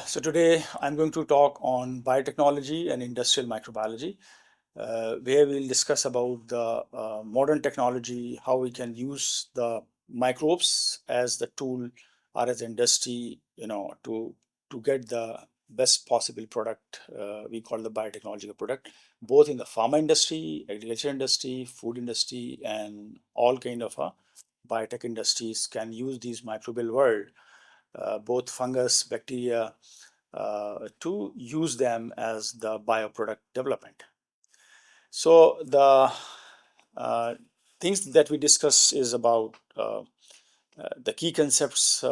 So today I'm going to talk on biotechnology and industrial microbiology, where we'll discuss about the modern technology, how we can use the microbes as the tool or as industry, to get the best possible product. We call the biotechnological product, both in the pharma industry, agriculture industry, food industry, and all kind of biotech industries can use these microbial world, both fungus, bacteria, to use them as the bioproduct development. So the uh, things that we discuss is about the key concepts.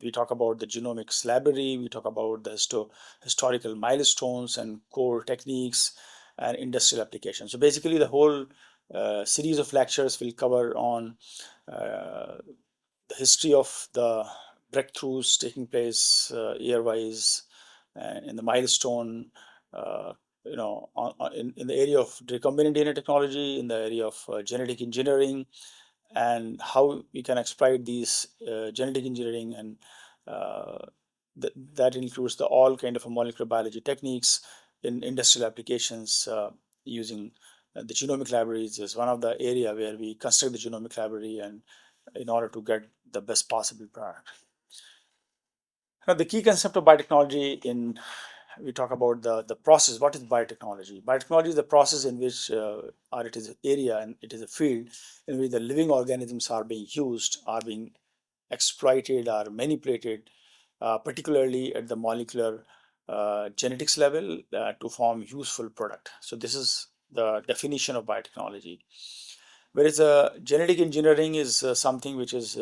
We talk about the genomics library, we talk about the historical milestones and core techniques and industrial applications. So basically the whole series of lectures will cover on uh, the history of the breakthroughs taking place year-wise, and in the milestone, uh, in the area of recombinant DNA technology, in the area of genetic engineering, and how we can exploit these genetic engineering, and uh, that includes the all kind of molecular biology techniques in industrial applications, using the genomic libraries is one of the area where we construct the genomic library and in order to get the best possible product. Now, the key concept of biotechnology, in we talk about the process. What is biotechnology? Biotechnology is the process in which, or it is an area and it is a field in which the living organisms are being used, are being exploited, or manipulated, particularly at the molecular genetics level, to form useful product. So this is the definition of biotechnology. Whereas genetic engineering is something which is,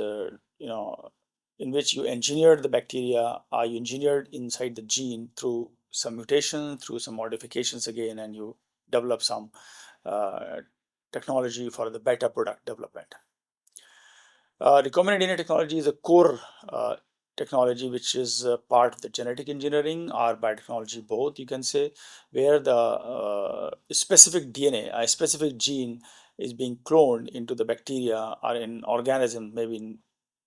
in which you engineered the bacteria, or you engineered inside the gene through some mutation, through some modifications again, and you develop some uh, technology for the better product development. Recombinant DNA technology is a core technology which is part of the genetic engineering or biotechnology, both you can say, where the specific DNA, a specific gene, is being cloned into the bacteria or in organism, maybe in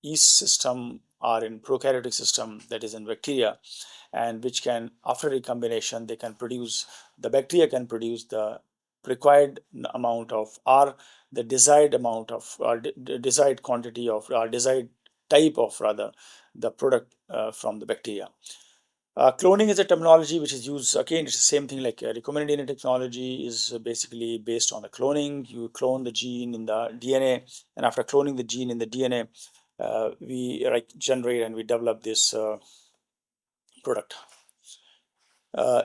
yeast system or in prokaryotic system, that is in bacteria, and which can, after recombination, they can produce, the bacteria can produce the required amount of, or the desired amount of, or desired quantity of, or desired type of, rather, the product from the bacteria. Cloning is a terminology which is used, again, it's the same thing like recombinant DNA technology is basically based on the cloning. You clone the gene in the DNA, and after cloning the gene in the DNA, we generate and we develop this product.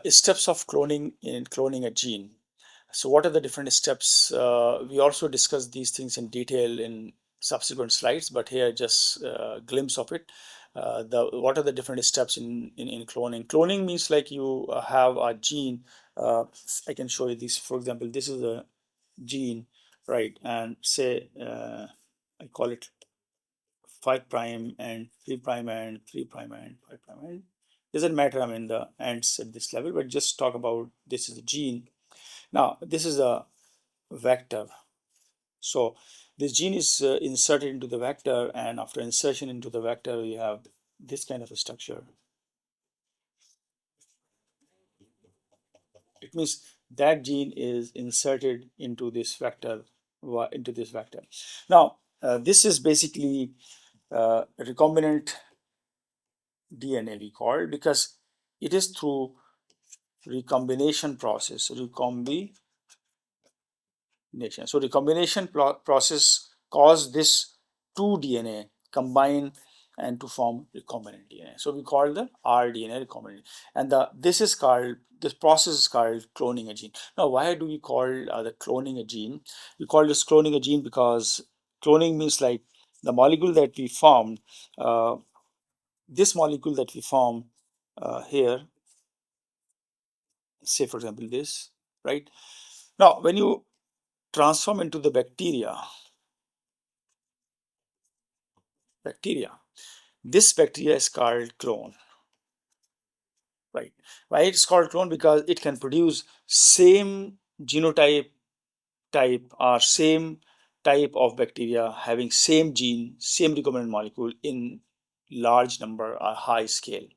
Steps of cloning in cloning a gene. So what are the different steps? We also discuss these things in detail in subsequent slides, but here just a glimpse of it. What are the different steps in cloning? Cloning means like you have a gene. I can show you this. For example, this is a gene, right? And say I call it 5 prime and 3 prime and 3 prime and 5 prime. And doesn't matter, I mean, the ends at this level, but just talk about this is a gene. Now, this is a vector. So this gene is inserted into the vector, and after insertion into the vector, you have this kind of a structure. It means that gene is inserted into this vector, Now, this is basically recombinant DNA we call it, because it is through recombination process, So recombination process cause this two DNA combine and to form recombinant DNA. So we call the rDNA recombinant, and this process is called cloning a gene. Now, why do we call the cloning a gene? We call this cloning a gene because cloning means like the molecule that we formed. This molecule that we form here, say for example this, right? Now, when you transform into the bacteria, this bacteria is called clone, right? Why it's called clone? Because it can produce same genotype type or same type of bacteria having same gene, same recombinant molecule in large number or high scale.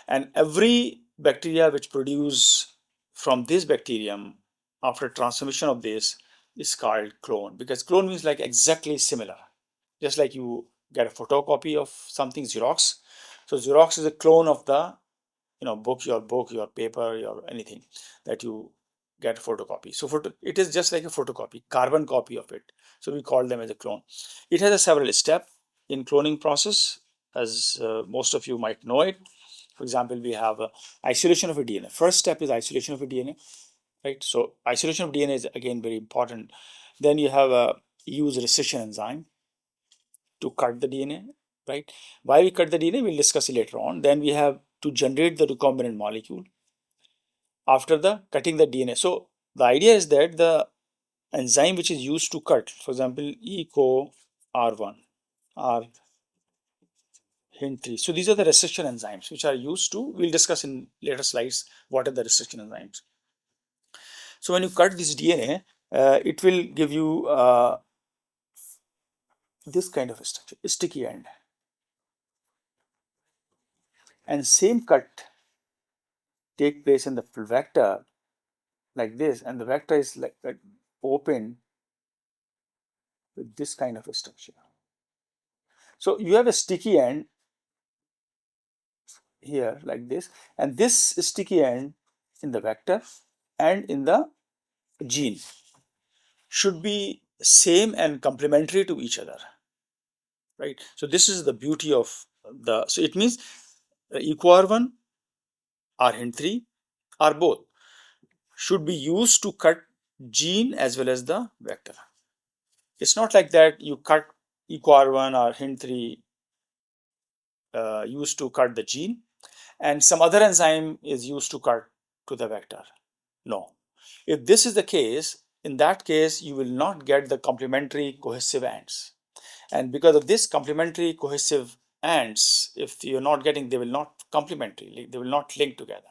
And every bacteria which produce from this bacterium after transformation of this is called clone, because clone means like exactly similar. Just like you get a photocopy of something, Xerox. So Xerox is a clone of the book, your paper, your anything that you get a photocopy. So it is just like a photocopy, carbon copy of it. So we call them as a clone. It has a several step in cloning process, as most of you might know it. For example, we have isolation of a DNA. First step is isolation of a DNA, right? So isolation of DNA is again very important. Then you have a use recession enzyme to cut the DNA, right? Why we cut the DNA, we'll discuss it later on. Then we have to generate the recombinant molecule after the cutting the DNA. So the idea is that the enzyme which is used to cut, for example, ECO R1, R hint 3. So these are the restriction enzymes which are used to, we'll discuss in later slides what are the restriction enzymes. So when you cut this DNA, it will give you this kind of a structure, a sticky end. And same cut take place in the vector like this, and the vector is like open with this kind of a structure. So you have a sticky end here like this, and this sticky end in the vector and in the gene should be same and complementary to each other, right? So this is the beauty of the, so it means EcoR1 or hint3 or both should be used to cut gene as well as the vector. It's not like that you cut EcoR1 or hint3 used to cut the gene and some other enzyme is used to cut to the vector. No. If this is the case, in that case, you will not get the complementary cohesive ends. And because of this complementary cohesive ends, if you're not getting, they will not complementary, they will not link together.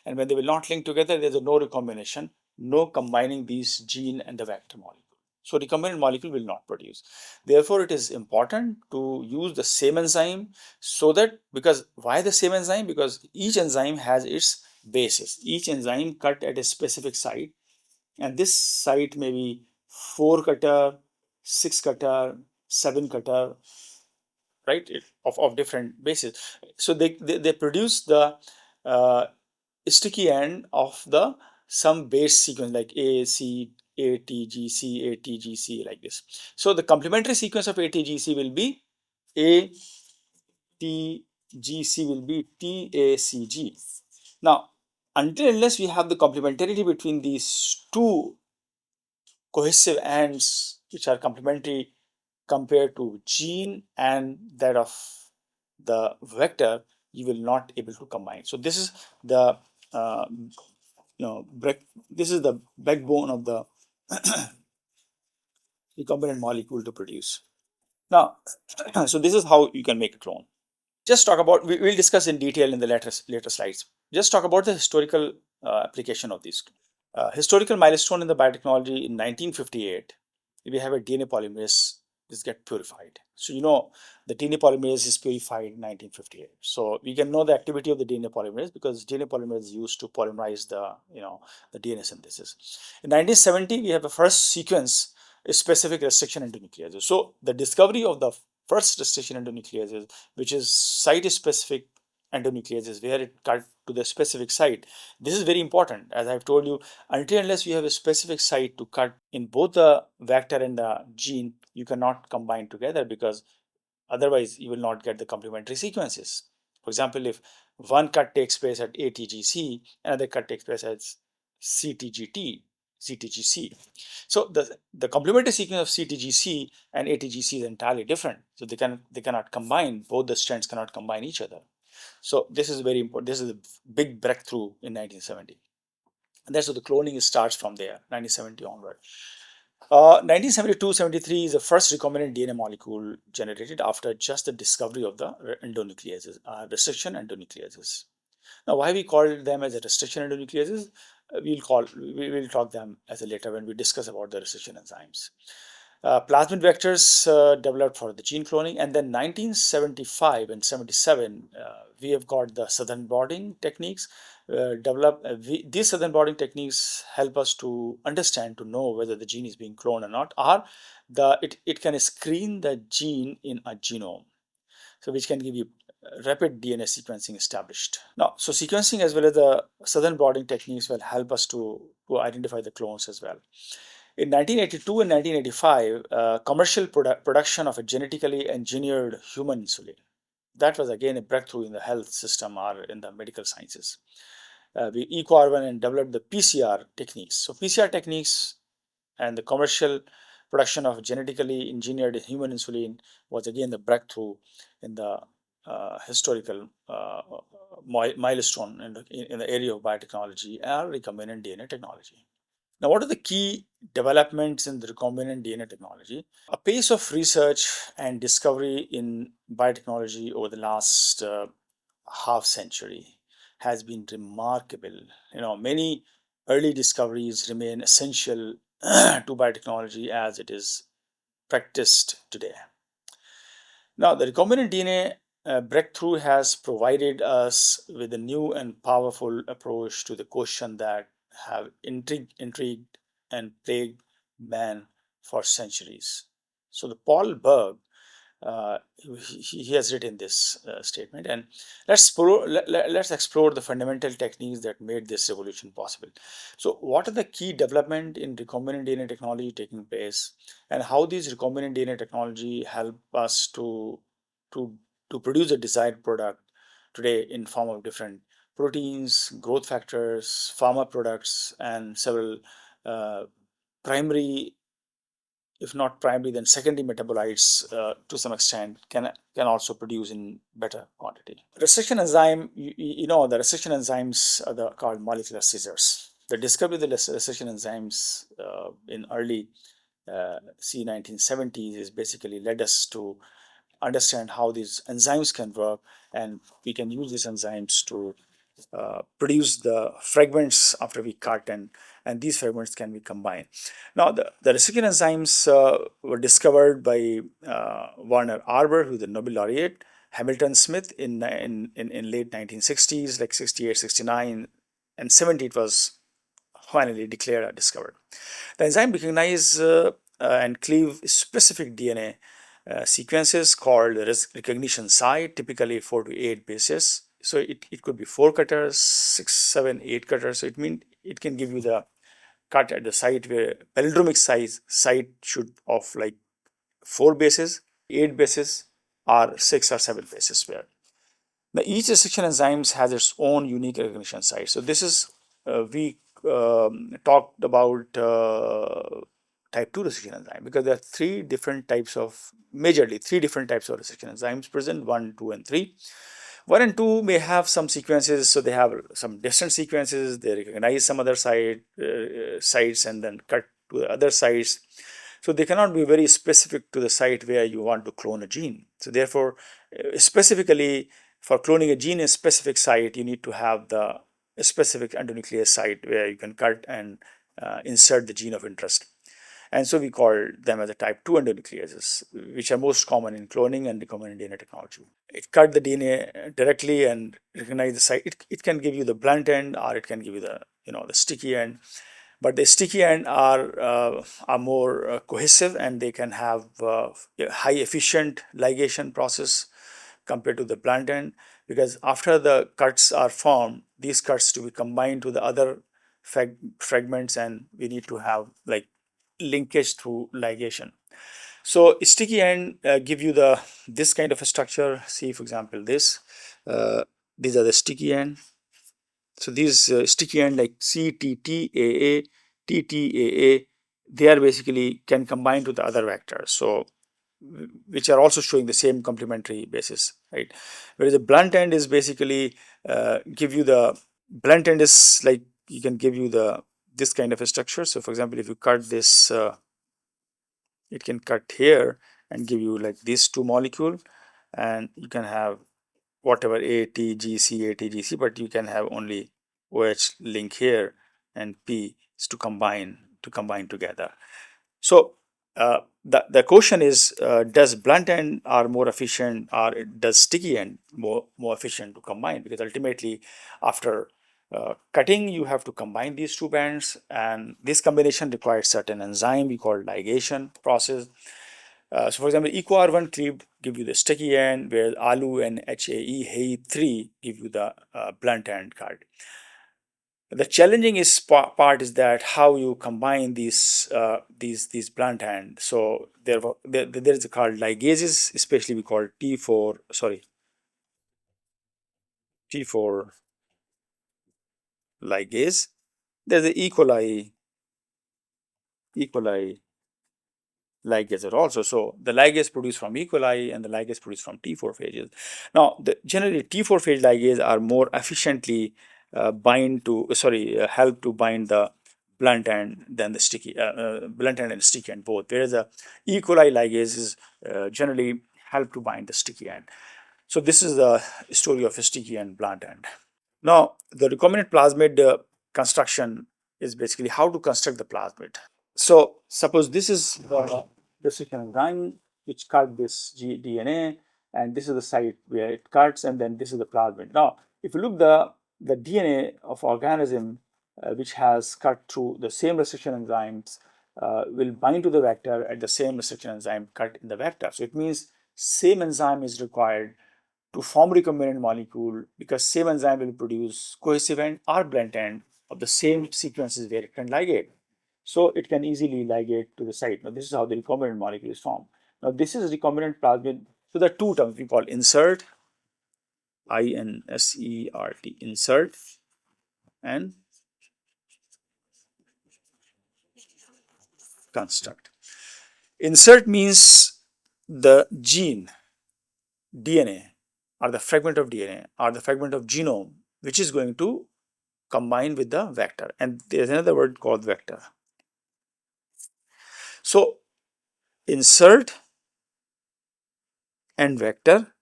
And when they will not link together, there's a no recombination, no combining these gene and the vector molecule. So recombinant molecule will not produce. Therefore, it is important to use the same enzyme so that, because why the same enzyme? Because each enzyme has its basis. Each enzyme cut at a specific site, and this site may be 4 cutter, 6 cutter, 7 cutter, right? Of different bases. So they produce the sticky end of the some base sequence like A, C, A, T, G, C, A, T, G, C, like this. So the complementary sequence of A, T, G, C will be A, T, G, C will be T, A, C, G. Now, until unless we have the complementarity between these two cohesive ends which are complementary compared to gene and that of the vector, you will not able to combine. So this is the this is the backbone of the recombinant molecule to produce. Now, so this is how you can make a clone. Just talk about, we'll discuss in detail in the later slides. Just talk about the historical application of these. Historical milestone in the biotechnology in 1958, we have a DNA polymerase is get purified. So the DNA polymerase is purified in 1958. So we can know the activity of the DNA polymerase because DNA polymerase is used to polymerize the DNA synthesis. In 1970, we have a first sequence specific restriction endonucleases. So the discovery of the first restriction endonucleases, which is site-specific endonucleases, where it cut to the specific site. This is very important, as I've told you. Until unless you have a specific site to cut in both the vector and the gene, you cannot combine together because otherwise you will not get the complementary sequences. For example, if one cut takes place at ATGC, another cut takes place at CTGT, CTGC. So the complementary sequence of CTGC and ATGC is entirely different. So they cannot combine, both the strands cannot combine each other. So this is very important. This is a big breakthrough in 1970. And that's what the cloning starts from there, 1970 onward. 1972-73 is the first recombinant DNA molecule generated after just the discovery of the endonucleases, restriction endonucleases. Now, why we call them as a restriction endonucleases? We will talk them as a later when we discuss about the restriction enzymes. Plasmid vectors developed for the gene cloning, and then 1975 and 77, we have got the southern blotting techniques. These southern blotting techniques help us to understand, to know whether the gene is being cloned or not, or it can screen the gene in a genome, so which can give you rapid DNA sequencing established. Now, so sequencing as well as the southern blotting techniques will help us to identify the clones as well. In 1982 and 1985, commercial production of a genetically engineered human insulin. That was again a breakthrough in the health system or in the medical sciences. We eco and developed the PCR techniques. So PCR techniques and the commercial production of genetically engineered human insulin was again the breakthrough in the historical milestone in the area of biotechnology or recombinant DNA technology. Now, what are the key developments in the recombinant DNA technology? A pace of research and discovery in biotechnology over the last half century has been remarkable. Many early discoveries remain essential to biotechnology as it is practiced today. Now, the recombinant DNA breakthrough has provided us with a new and powerful approach to the question that have intrigued and plagued man for centuries. So, the Paul Berg, he has written this statement, and let's explore the fundamental techniques that made this revolution possible. So, what are the key development in recombinant DNA technology taking place, and how these recombinant DNA technology help us to to produce a desired product today in form of different proteins, growth factors, pharma products, and several uh, primary, if not primary, then secondary metabolites to some extent can also produce in better quantity. Restriction enzyme, the restriction enzymes are called molecular scissors. The discovery of the restriction enzymes in early C1970s is basically led us to understand how these enzymes can work, and we can use these enzymes to produce the fragments after we cut, and these fragments can be combined. Now, the restriction enzymes were discovered by Werner Arber, who is a Nobel laureate, Hamilton Smith in late 1960s, like 68, 69, and 70 it was finally declared or discovered. The enzyme recognize and cleave specific DNA sequences called recognition site, typically 4 to 8 bases. So it could be 4 cutters, 6, 7, 8 cutters. So it means it can give you the cut at the site where palindromic size site should of like 4 bases, 8 bases, or 6 or 7 bases where. Now, each restriction enzymes has its own unique recognition site. So this is we talked about type 2 restriction enzyme because there are majorly three different types of restriction enzymes present, 1, 2, and 3. 1 and 2 may have some sequences, so they have some distant sequences. They recognize some other sites and then cut to the other sites. So they cannot be very specific to the site where you want to clone a gene. So therefore, specifically for cloning a gene in a specific site, you need to have the specific endonuclease site where you can cut and insert the gene of interest. And so we call them as a type 2 endonucleases, which are most common in cloning and recombinant DNA technology. It cut the DNA directly and recognize the site. It can give you the blunt end or it can give you the sticky end. But the sticky end are more cohesive, and they can have high efficient ligation process compared to the blunt end, because after the cuts are formed, these cuts to be combined to the other fragments, and we need to have like linkage through ligation. So sticky end give you this kind of a structure. See, for example, these are the sticky end. So these sticky end like CTTAA, TTAA, they are basically can combine to the other vectors. So which are also showing the same complementary basis, right? Whereas the blunt end is basically give you the blunt end is like you can give you this kind of a structure. So for example, if you cut this, it can cut here and give you like these two molecule, and you can have whatever ATGC, ATGC, but you can have only OH link here and P is to combine together. So the question is, does blunt end are more efficient, or does sticky end more efficient to combine? Because ultimately, after cutting, you have to combine these two bands, and this combination requires certain enzyme we call ligation process. So, for example, EcoR1 cleaved give you the sticky end, where ALU and HAE3 give you the blunt end cut. The challenging is part is that how you combine these blunt end. So there is called ligases, especially we call T4 ligase. There's the E. coli ligase are also. So the ligase produced from E. coli and the ligase produced from T4 phages. Now, generally T4 phage ligase are more efficiently help to bind the blunt end than the blunt end and sticky end both. Whereas the E. coli ligase is generally help to bind the sticky end. So this is the story of a sticky and blunt end. Now, the recombinant plasmid construction is basically how to construct the plasmid. So suppose this is the restriction enzyme which cut this DNA, and this is the site where it cuts, and then this is the plasmid. Now, if you look the DNA of organism which has cut through the same restriction enzymes will bind to the vector at the same restriction enzyme cut in the vector. So it means same enzyme is required to form recombinant molecule, because same enzyme will produce cohesive end or blunt end of the same sequences where it can ligate. So it can easily ligate to the site. Now this is how the recombinant molecule is formed. Now this is recombinant plasmid. So there are two terms we call insert, INSERT, insert, and construct. Insert means the gene, DNA, or the fragment of DNA, or the fragment of genome, which is going to combine with the vector. And there's another word called vector. So insert and vector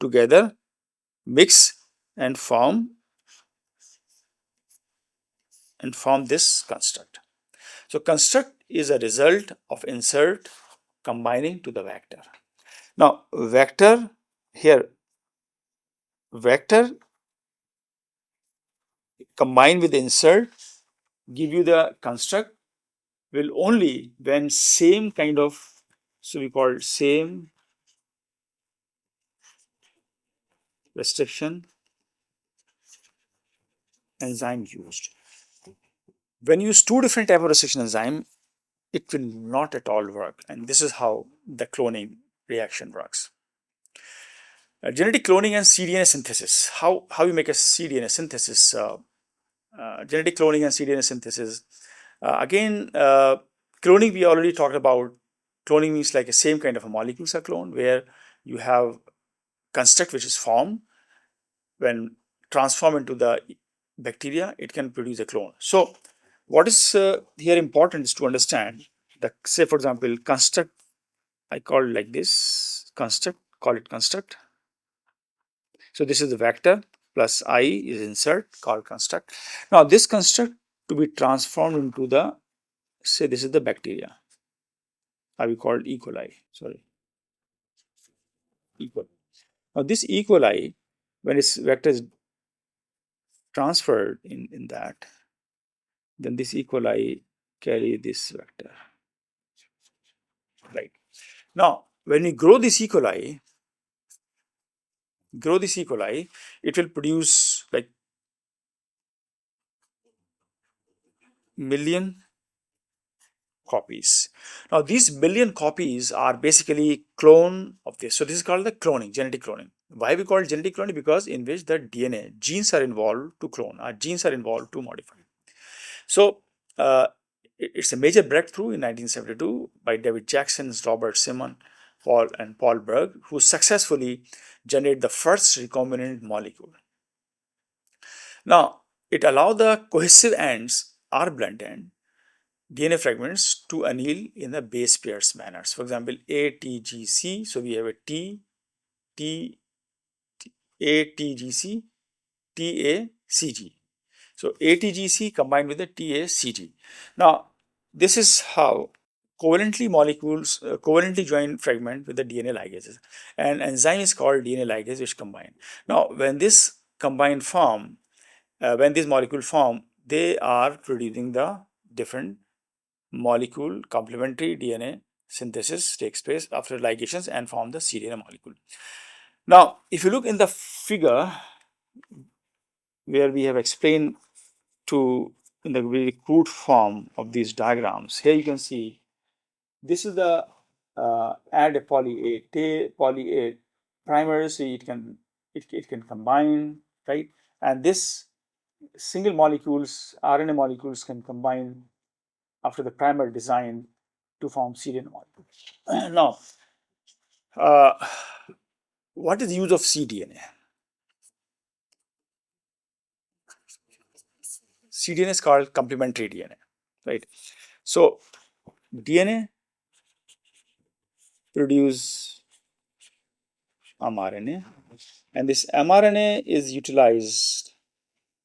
together mix and form this construct. So construct is a result of insert combining to the vector. Now vector combined with insert give you the construct will only when same kind of, so we call same restriction enzyme used. When you use two different type of restriction enzyme, it will not at all work. And this is how the cloning reaction works. Genetic cloning and cDNA synthesis. How you make a cDNA synthesis? Genetic cloning and cDNA synthesis. Cloning we already talked about. Cloning means like the same kind of a molecules are cloned, where you have construct which is formed. When transformed into the bacteria, it can produce a clone. So what is here important is to understand that, say for example, construct, I call it like this, construct, call it construct. So this is the vector plus I is insert, called construct. Now this construct to be transformed into the, say this is the bacteria, I will call it E. coli, sorry, E. coli. Now this E. coli, when its vector is transferred in that, then this E. coli carry this vector, right? Now when we grow this E. coli, it will produce like million copies. Now these million copies are basically clone of this. So this is called the cloning, genetic cloning. Why we call it genetic cloning? Because in which the DNA, genes are involved to clone, or genes are involved to modify. So it's a major breakthrough in 1972 by David Jackson, Robert Simon, Paul Berg, who successfully generated the first recombinant molecule. Now, it allowed the cohesive ends or blunt end DNA fragments to anneal in the base pairs manners. For example, ATGC. So we have a ATGC, TACG. So ATGC combined with the TACG. Now, this is how covalently joined fragment with the DNA ligases. And enzyme is called DNA ligase, which combine. Now, when this combined form, when these molecules form, they are producing the different molecule complementary DNA synthesis takes place after ligations and form the cDNA molecule. Now, if you look in the figure where we have explained to in the very crude form of these diagrams, here you can see this is the add a poly A primer, so it can combine, right? And this single molecules, RNA molecules, can combine after the primer design to form cDNA molecules. Now, uh, what is the use of cDNA? cDNA is called complementary DNA, right? So DNA produce mRNA, and this mRNA is utilized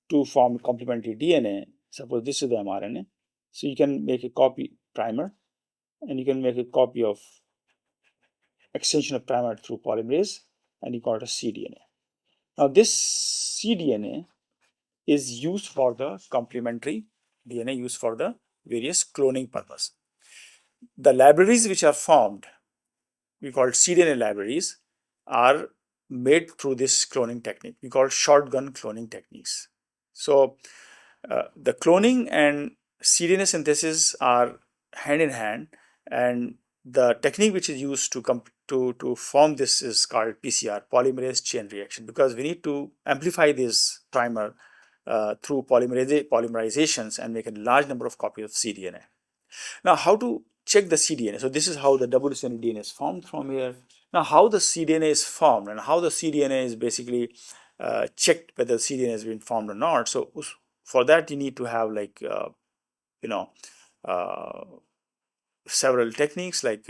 to form complementary DNA. Suppose this is the mRNA, so you can make a copy primer, and you can make a copy of extension of primer through polymerase, and you call it a cDNA. Now this cDNA is used for the complementary DNA, used for the various cloning purpose. The libraries which are formed, we call cDNA libraries, are made through this cloning technique. We call shotgun cloning techniques. So the cloning and cDNA synthesis are hand in hand, and the technique which is used to form this is called PCR, polymerase chain reaction, because we need to amplify this primer through polymerizations and make a large number of copies of cDNA. Now, how to check the cDNA? So this is how the double-stranded DNA is formed from here. Now, how the cDNA is formed and how the cDNA is basically checked whether cDNA has been formed or not. So for that, you need to have like you know uh, several techniques, like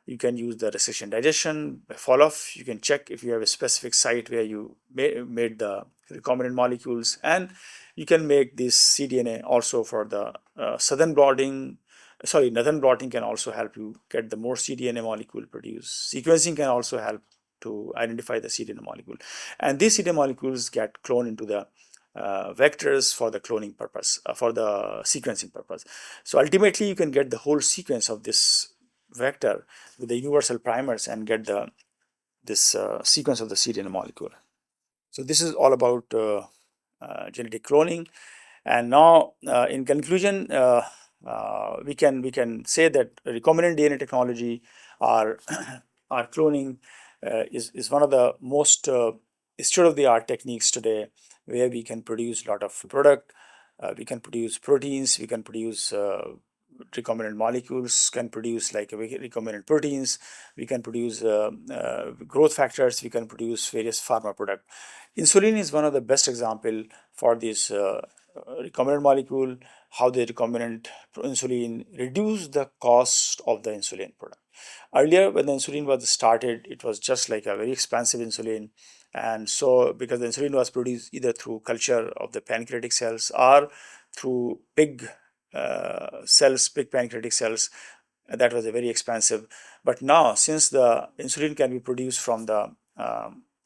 you can use the restriction digestion by fall-off. You can check if you have a specific site where you made the recombinant molecules, and you can make this cDNA also for the southern blotting. Sorry, northern blotting can also help you get the more cDNA molecule produced. Sequencing can also help to identify the cDNA molecule, and these cDNA molecules get cloned into the vectors for the cloning purpose, for the sequencing purpose. So ultimately, you can get the whole sequence of this vector with the universal primers and get this sequence of the cDNA molecule. So this is all about genetic cloning. And now, in conclusion, we can say that recombinant DNA technology or cloning is one of the most state-of-the-art techniques today, where we can produce a lot of product. We can produce proteins. We can produce recombinant molecules. Can produce like recombinant proteins. We can produce growth factors. We can produce various pharma product. Insulin is one of the best example for this recombinant molecule, how the recombinant insulin reduce the cost of the insulin product. Earlier, when the insulin was started, it was just like a very expensive insulin, and so because the insulin was produced either through culture of the pancreatic cells or through pig cells, pig pancreatic cells, that was a very expensive. But now, since the insulin can be produced from the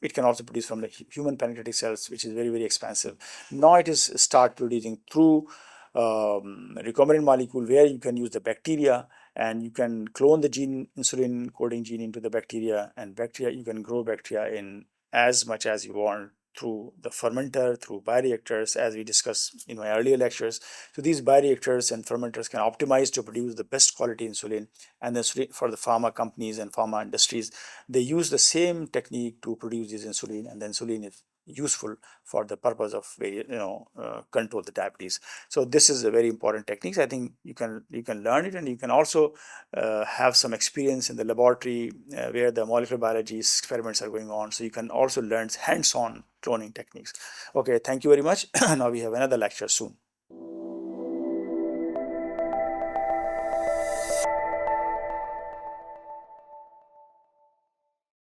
it can also produce from the human pancreatic cells, which is very expensive. Now it is start producing through recombinant molecule, where you can use the bacteria and you can clone the gene, insulin coding gene, into the bacteria, and bacteria, you can grow bacteria in as much as you want through the fermenter, through bioreactors, as we discussed in my earlier lectures. So these bioreactors and fermenters can optimize to produce the best quality insulin. And then for the pharma companies and pharma industries, they use the same technique to produce this insulin, and the insulin is useful for the purpose of control the diabetes. So this is a very important techniques. I think you can learn it, and you can also have some experience in the laboratory where the molecular biology experiments are going on. So you can also learn hands-on cloning techniques. Okay, thank you very much. Now we have another lecture soon.